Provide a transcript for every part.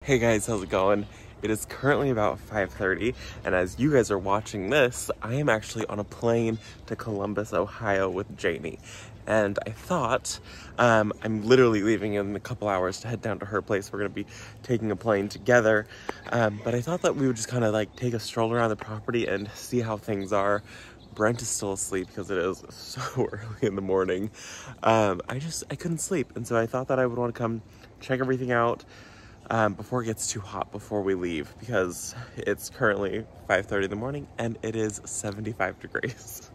Hey guys, how's it going? It is currently about 5:30, and as you guys are watching this, I am actually on a plane to Columbus, Ohio with Jamie. And I thought, I'm literally leaving in a couple hours to head down to her place. We're gonna be taking a plane together. But I thought that we would just kind of like take a stroll around the property and see how things are. Brent is still asleep because it is so early in the morning. I couldn't sleep. And so I thought that I would want to come check everything out before it gets too hot before we leave, because it's currently 5:30 in the morning and it is 75 degrees.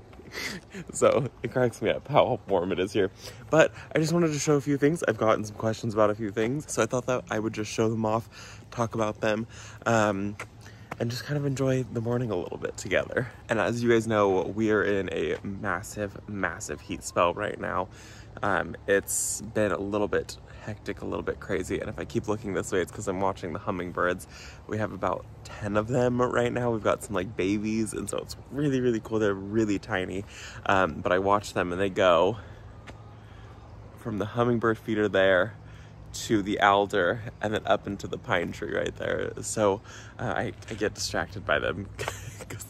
So it cracks me up how warm it is here. But I just wanted to show a few things. I've gotten some questions about a few things, so I thought that I would just show them off, talk about them, and just kind of enjoy the morning a little bit together. And as you guys know, we are in a massive heat spell right now. It's been a little bit hectic, a little bit crazy, and if I keep looking this way, it's because I'm watching the hummingbirds. We have about 10 of them right now. We've got some like babies, and so it's really cool. They're really tiny, but I watch them and they go from the hummingbird feeder there to the alder and then up into the pine tree right there. So I get distracted by them because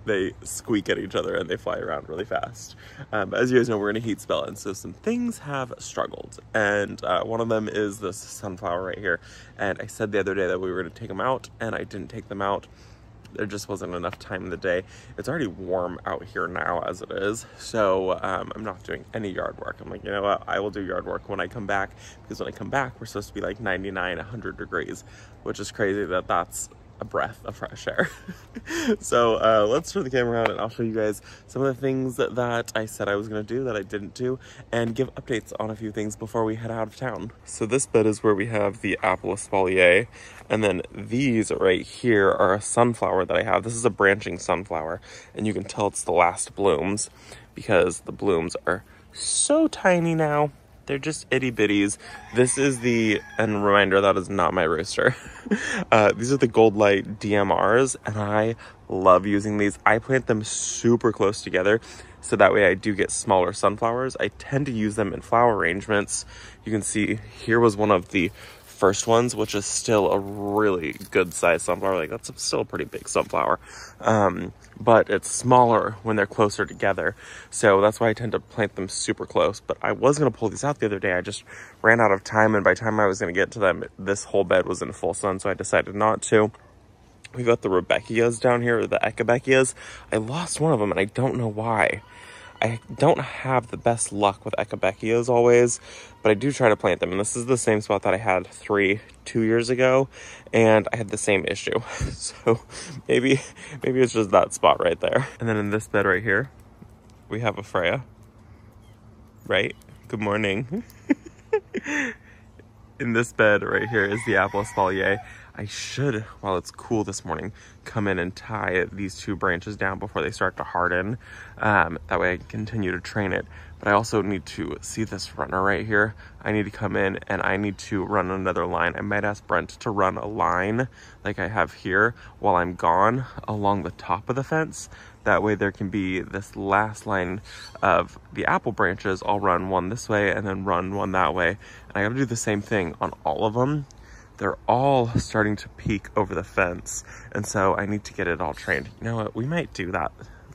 they squeak at each other and they fly around really fast. But as you guys know, we're in a heat spell, and so some things have struggled, and one of them is this sunflower right here. And I said the other day that we were going to take them out, and I didn't take them out. There just wasn't enough time in the day. It's already warm out here now as it is, so I'm not doing any yard work. I'm like, you know what, I will do yard work when I come back, because when I come back, we're supposed to be like 99, 100 degrees, which is crazy that that's a breath of fresh air. So let's turn the camera around and I'll show you guys some of the things that I said I was going to do that I didn't do, and give updates on a few things before we head out of town. So this bed is where we have the apple espalier, and then these right here are a sunflower that I have. This is a branching sunflower, and you can tell it's the last blooms because the blooms are so tiny now. They're just itty bitties. This is and reminder, that is not my rooster. These are the Gold Light DMRs, and I love using these. I plant them super close together, so that way I do get smaller sunflowers. I tend to use them in flower arrangements. You can see here was one of the first ones, which is still a really good sized sunflower. Like, that's still a pretty big sunflower, but it's smaller when they're closer together, so that's why I tend to plant them super close. But I was going to pull these out the other day. I just ran out of time, and by the time I was going to get to them, this whole bed was in full sun, so I decided not to. We've got the Rebecchias down here, or the Echinacea. I lost one of them, and I don't know why. I don't have the best luck with Echinacea always, but I do try to plant them. And this is the same spot that I had 2 years ago, and I had the same issue. So maybe it's just that spot right there. And then in this bed right here, we have a Freya. Right? Good morning. In this bed right here is the apple espalier. I should, while it's cool this morning, come in and tie these two branches down before they start to harden. That way I can continue to train it. But I also need to see this runner right here. I need to come in and I need to run another line. I might ask Brent to run a line like I have here while I'm gone along the top of the fence. That way there can be this last line of the apple branches. I'll run one this way and then run one that way. And I gotta do the same thing on all of them. They're all starting to peek over the fence, and so I need to get it all trained. You know what, we might do that,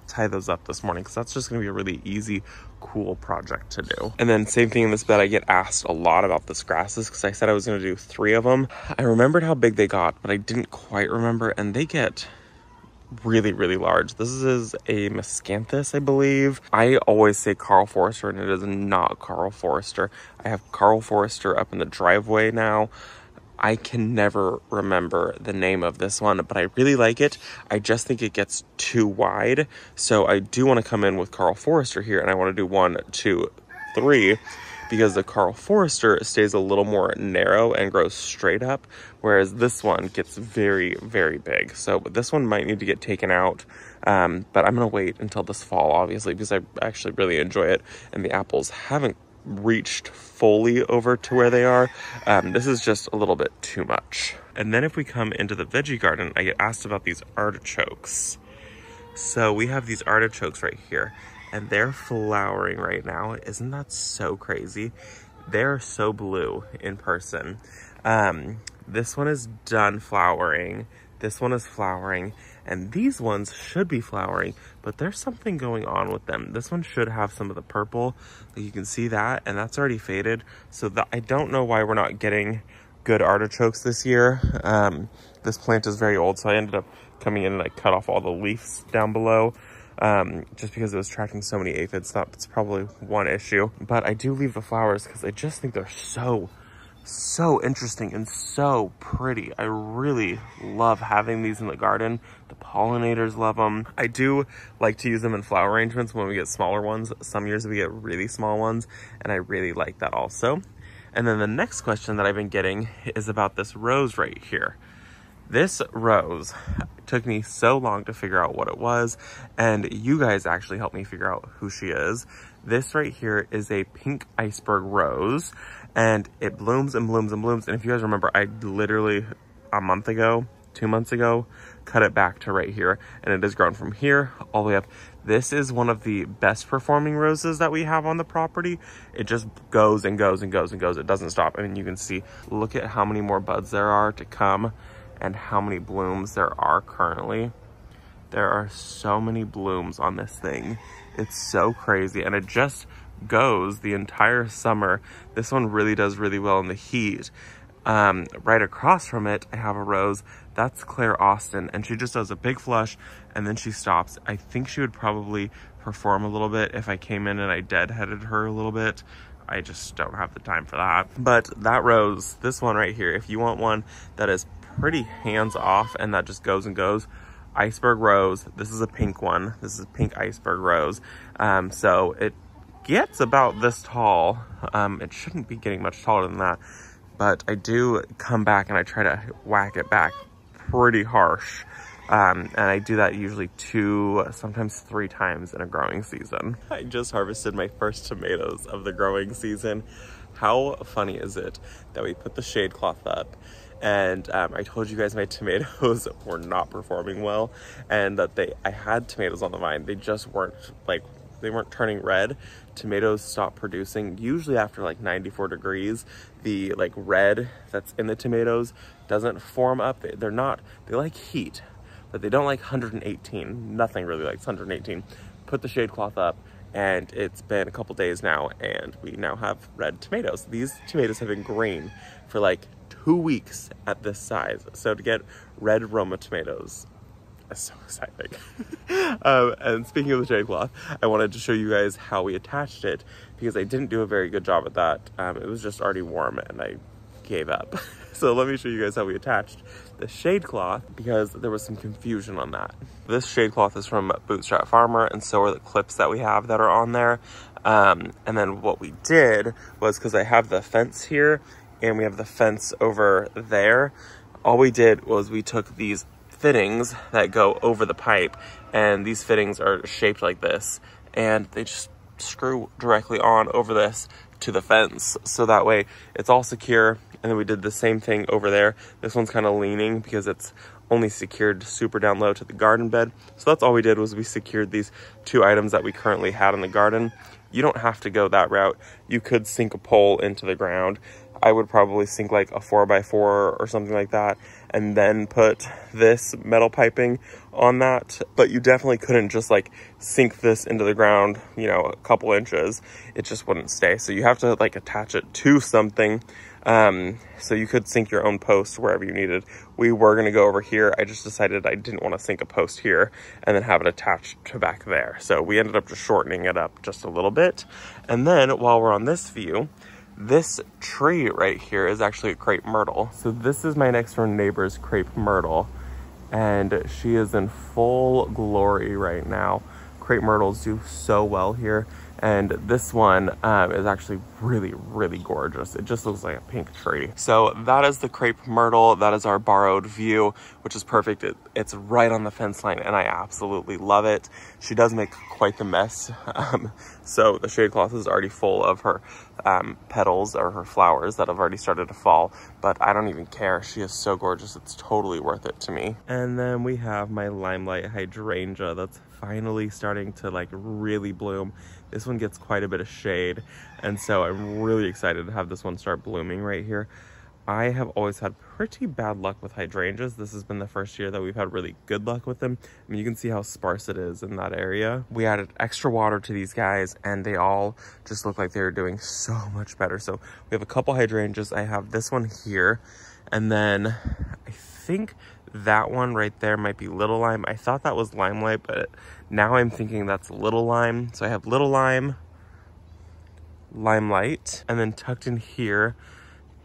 tie those up this morning, because that's just going to be a really easy, cool project to do. And then same thing in this bed, I get asked a lot about this grasses, because I said I was going to do 3 of them. I remembered how big they got, but I didn't quite remember, and they get really large. This is a miscanthus, I believe. I always say Carl Forester, and it is not Carl Forester. I have Carl Forester up in the driveway now. I can never remember the name of this one, but I really like it. I just think it gets too wide. So I do want to come in with Carl Forester here, and I want to do 1, 2, 3, because the Carl Forester stays a little more narrow and grows straight up, whereas this one gets very big. So this one might need to get taken out, but I'm going to wait until this fall, obviously, because I actually really enjoy it, and the apples haven't reached fully over to where they are. This is just a little bit too much. And then if we come into the veggie garden, I get asked about these artichokes. So we have these artichokes right here, and they're flowering right now. Isn't that so crazy? They're so blue in person. This one is done flowering. This one is flowering, and these ones should be flowering, but there's something going on with them. This one should have some of the purple, like you can see that, and that's already faded. So I don't know why we're not getting good artichokes this year. This plant is very old, so I ended up coming in and I cut off all the leaves down below, just because it was attracting so many aphids. That's probably one issue, but I do leave the flowers because I just think they're so interesting and so pretty. I really love having these in the garden. The pollinators love them. I do like to use them in flower arrangements when we get smaller ones. Some years we get really small ones, and I really like that also. And then the next question that I've been getting is about this rose right here. This rose took me so long to figure out what it was, and you guys actually helped me figure out who she is. This right here is a pink iceberg rose, and it blooms and blooms and blooms. And if you guys remember, I literally a month ago, 2 months ago, cut it back to right here, and it has grown from here all the way up. This is one of the best performing roses that we have on the property. It just goes and goes and goes and goes. It doesn't stop. I mean, you can see, look at how many more buds there are to come and how many blooms there are currently. There are so many blooms on this thing. It's so crazy, and it just goes the entire summer. This one really does really well in the heat. Right across from it, I have a rose. That's Claire Austin, and she just does a big flush and then she stops. I think she would probably perform a little bit if I came in and I deadheaded her a little bit. I just don't have the time for that. But that rose, this one right here, if you want one that is pretty hands off and that just goes and goes, iceberg rose. This is a pink one. This is a pink iceberg rose. So it gets about this tall. It shouldn't be getting much taller than that, but I do come back and I try to whack it back pretty harsh. And I do that usually 2, sometimes 3 times in a growing season. I just harvested my first tomatoes of the growing season. How funny is it that we put the shade cloth up, and I told you guys my tomatoes were not performing well, and that I had tomatoes on the vine. They just weren't they weren't turning red. Tomatoes stop producing usually after like 94 degrees. The like red that's in the tomatoes doesn't form up. They like heat, but they don't like 118. Nothing really likes 118. Put the shade cloth up, and it's been a couple days now, and we now have red tomatoes. These tomatoes have been green for like 2 weeks at this size. So to get red Roma tomatoes, that's so exciting. And speaking of the shade cloth, I wanted to show you guys how we attached it, because I didn't do a very good job at that. It was just already warm and I gave up. So let me show you guys how we attached the shade cloth, because there was some confusion on that. This shade cloth is from Bootstrap Farmer, and so are the clips that we have that are on there. And then what we did was, because I have the fence here and we have the fence over there, all we did was we took these fittings that go over the pipe, and these fittings are shaped like this, and they just screw directly on over this to the fence, so that way it's all secure. And then we did the same thing over there. This one's kind of leaning because it's only secured super down low to the garden bed. So that's all we did, was we secured these 2 items that we currently had in the garden. You don't have to go that route. You could sink a pole into the ground. I would probably sink like a 4x4 or something like that, and then put this metal piping on that. But you definitely couldn't just like sink this into the ground, you know, a couple inches. It just wouldn't stay. So you have to like attach it to something. So you could sink your own post wherever you needed. We were going to go over here. I just decided I didn't want to sink a post here and then have it attached to back there. So we ended up just shortening it up just a little bit. And then while we're on this view, this tree right here is actually a crepe myrtle. So this is my next door neighbor's crepe myrtle, and she is in full glory right now. Crepe myrtles do so well here, and this one is actually really, really gorgeous. It just looks like a pink tree. So that is the crepe myrtle. That is our borrowed view, which is perfect. It's right on the fence line, and I absolutely love it. She does make quite the mess. So the shade cloth is already full of her petals, or her flowers that have already started to fall, but I don't even care. She is so gorgeous. It's totally worth it to me. And then we have my limelight hydrangea that's finally starting to like really bloom. This one gets quite a bit of shade, and so I'm really excited to have this one start blooming right here. I have always had pretty bad luck with hydrangeas. This has been the first year that we've had really good luck with them. I mean, you can see how sparse it is in that area. We added extra water to these guys and they all just look like they were doing so much better. So we have a couple hydrangeas. I have this one here, and then I think that one right there might be Little Lime. I thought that was Limelight, but now I'm thinking that's Little Lime. So I have Little Lime, Limelight, and then tucked in here,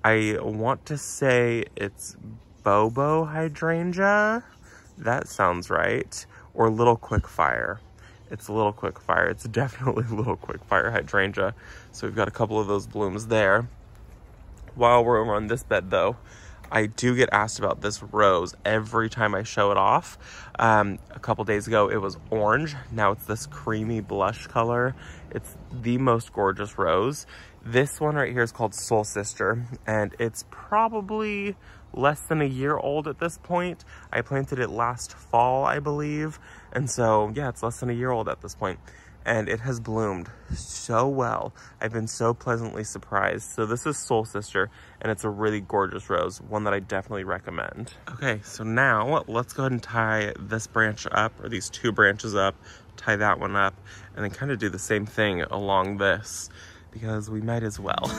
I want to say it's Bobo Hydrangea. That sounds right. Or Little Quickfire. It's Little Quickfire. It's definitely Little Quickfire Hydrangea. So we've got a couple of those blooms there. While we're on this bed though, I do get asked about this rose every time I show it off. A couple days ago, it was orange. Now it's this creamy blush color. It's the most gorgeous rose. This one right here is called Soul Sister, and it's probably less than a year old at this point. I planted it last fall, I believe. And so, yeah, it's less than a year old at this point. And it has bloomed so well. I've been so pleasantly surprised. So this is Soul Sister, and it's a really gorgeous rose, one that I definitely recommend. Okay, so now let's go ahead and tie this branch up, or these two branches up, tie that one up, and then kind of do the same thing along this, because we might as well.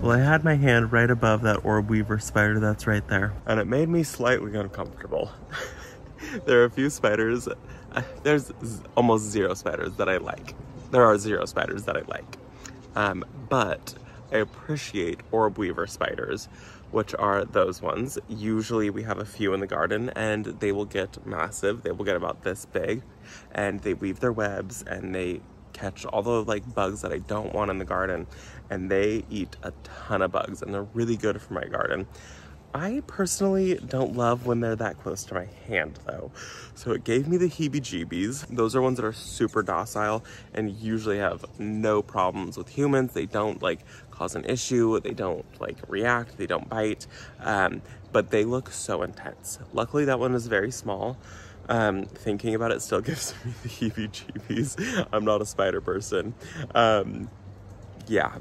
Well, I had my hand right above that orb weaver spider that's right there, and it made me slightly uncomfortable. There are a few spiders, there's almost zero spiders that I like. There are zero spiders that I like. But I appreciate orb weaver spiders, which are those ones. Usually we have a few in the garden and they will get massive. They will get about this big, and they weave their webs and they catch all the like bugs that I don't want in the garden, and they eat a ton of bugs, and they're really good for my garden. I personally don't love when they're that close to my hand though, so it gave me the heebie-jeebies. Those are ones that are super docile and usually have no problems with humans. They don't like cause an issue, they don't like react, they don't bite, but they look so intense. Luckily that one is very small. Thinking about it still gives me the heebie-jeebies. I'm not a spider person. Yeah,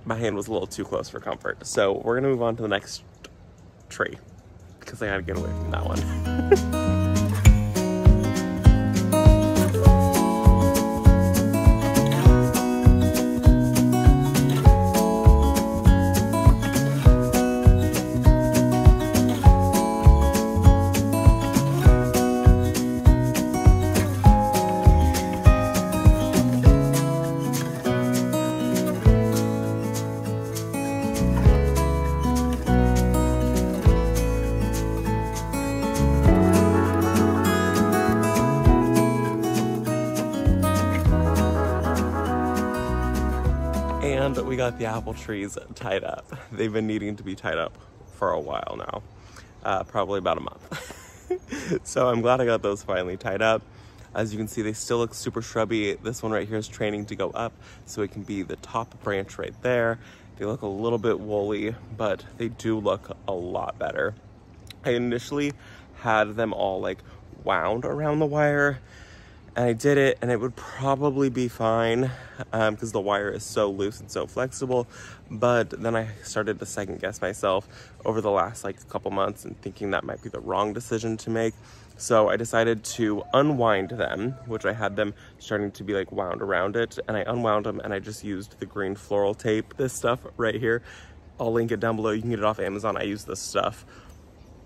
my hand was a little too close for comfort. So we're gonna move on to the next tree because I gotta get away from that one. And we got the apple trees tied up. They've been needing to be tied up for a while now, probably about a month. So I'm glad I got those finally tied up. As you can see, they still look super shrubby. This one right here is training to go up, so it can be the top branch right there. They look a little bit woolly, but they do look a lot better. I initially had them all like wound around the wire, and I did it, and it would probably be fine because the wire is so loose and so flexible. But then I started to second guess myself over the last like couple months and thinking that might be the wrong decision to make. So I decided to unwind them, which I had them starting to be like wound around it, and I unwound them and I just used the green floral tape. This stuff right here, I'll link it down below. You can get it off Amazon. I use this stuff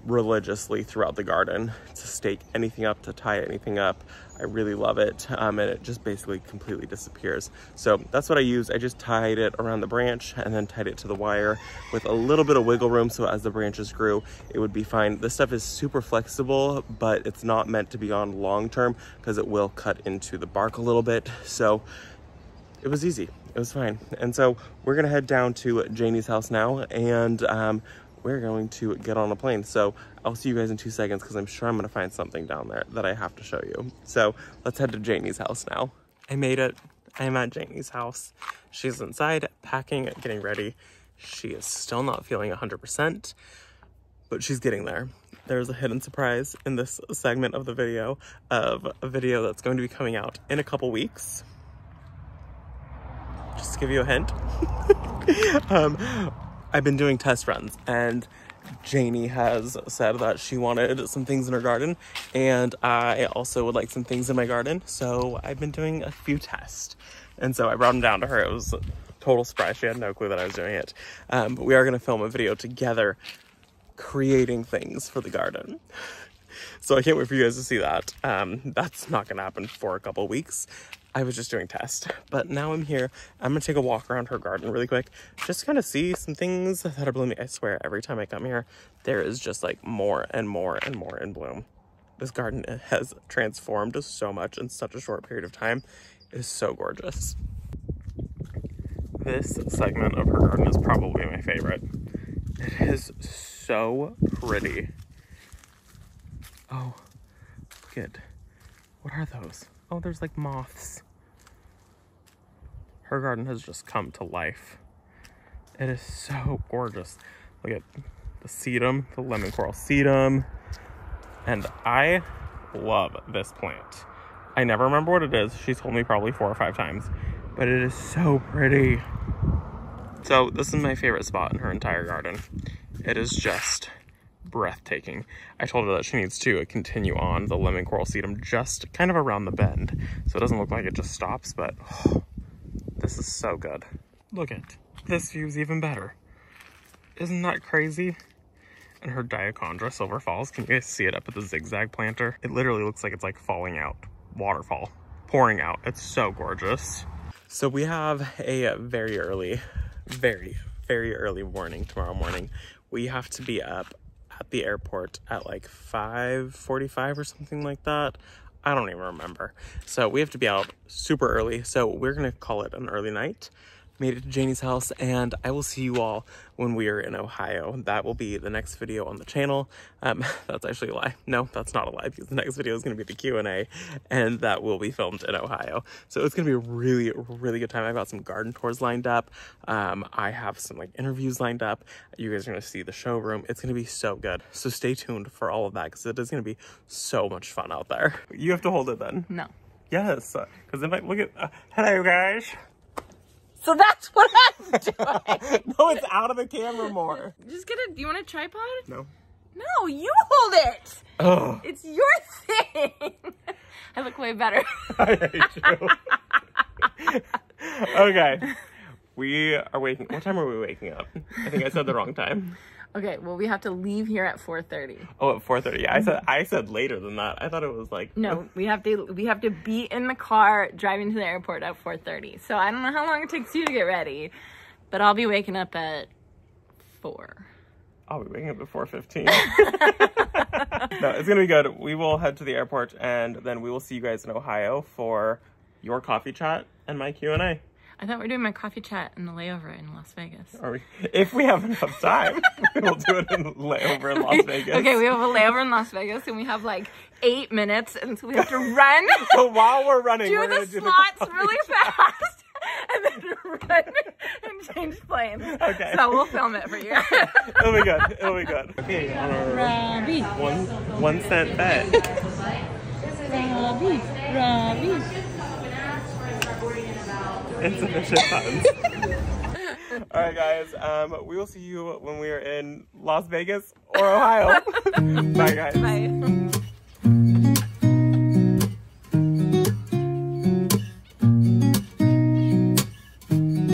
religiously throughout the garden to stake anything up, to tie anything up. I really love it, and it just basically completely disappears. So that's what I used. I just tied it around the branch and then tied it to the wire with a little bit of wiggle room, so as the branches grew it would be fine. This stuff is super flexible, but it's not meant to be on long term because it will cut into the bark a little bit. So it was easy. it was fine. And so we're gonna head down to Janie's house now, and we're going to get on a plane. So I'll see you guys in 2 seconds, because I'm sure I'm gonna find something down there that I have to show you. So let's head to Janie's house now. I made it. I am at Janie's house. She's inside, packing, getting ready. She is still not feeling 100%, but she's getting there. There's a hidden surprise in this segment of the video, of a video that's going to be coming out in a couple weeks. Just to give you a hint. I've been doing test runs, and Janie has said that she wanted some things in her garden, and I also would like some things in my garden. So I've been doing a few tests, and so I brought them down to her. It was a total surprise. She had no clue that I was doing it. But we are going to film a video together creating things for the garden. So I can't wait for you guys to see that. That's not going to happen for a couple weeks. I was just doing tests, but now I'm here. I'm gonna take a walk around her garden really quick, just to kind of see some things that are blooming. I swear, every time I come here, there is just like more and more and more in bloom. This garden has transformed so much in such a short period of time. It is so gorgeous. This segment of her garden is probably my favorite. It is so pretty. Oh, look at, what are those? Oh, there's like moths. Her garden has just come to life. It is so gorgeous. Look at the sedum, the lemon coral sedum. And I love this plant. I never remember what it is. She's told me probably 4 or 5 times, but it is so pretty. So this is my favorite spot in her entire garden. It is just breathtaking. I told her that she needs to continue on the lemon coral sedum just kind of around the bend, so it doesn't look like it just stops, but oh, this is so good. Look at this view's even better. Isn't that crazy? And her diachondra silver falls. Can you guys see it up at the zigzag planter? It literally looks like it's like falling out. Waterfall pouring out. It's so gorgeous. So we have a very early morning tomorrow morning. We have to be up at the airport at like 5:45 or something like that. I don't even remember. So we have to be out super early. So we're gonna call it an early night. Made it to Janie's house, and I will see you all when we are in Ohio. That will be the next video on the channel. That's actually a lie. No, that's not a lie, because the next video is going to be the Q&A, and that will be filmed in Ohio. So it's going to be a really, really good time. I've got some garden tours lined up. I have some like interviews lined up. You guys are going to see the showroom. It's going to be so good. So stay tuned for all of that, because it is going to be so much fun out there. You have to hold it then. No. Yes, because if I look at, hello guys. So that's what I'm doing. No, it's out of the camera more. Just get it. Do you want a tripod? No. No, you hold it. Oh. It's your thing. I look way better. I hate you. Okay. We are waking. What time are we waking up? I think I said the wrong time. Okay, well, we have to leave here at 4:30. Oh, at 4:30. Yeah, I said later than that. I thought it was like... No, we have to be in the car driving to the airport at 4:30. So I don't know how long it takes you to get ready, but I'll be waking up at 4. I'll be waking up at 4:15. No, it's going to be good. We will head to the airport, and then we will see you guys in Ohio for your coffee chat and my Q&A. I thought we were doing my coffee chat in the layover in Las Vegas. If we have enough time, we'll do it in the layover in Las Vegas. Okay, we have a layover in Las Vegas, and we have like 8 minutes, and so we have to run. So while we're running, we're do the slots really fast, and then run and change planes. Okay. So we'll film it for you. It'll be good. It'll be good. Okay, on our Robbie. one cent bet. Robbie. Insufficient funds. Alright guys, we will see you when we are in Las Vegas or Ohio. Bye guys. Bye.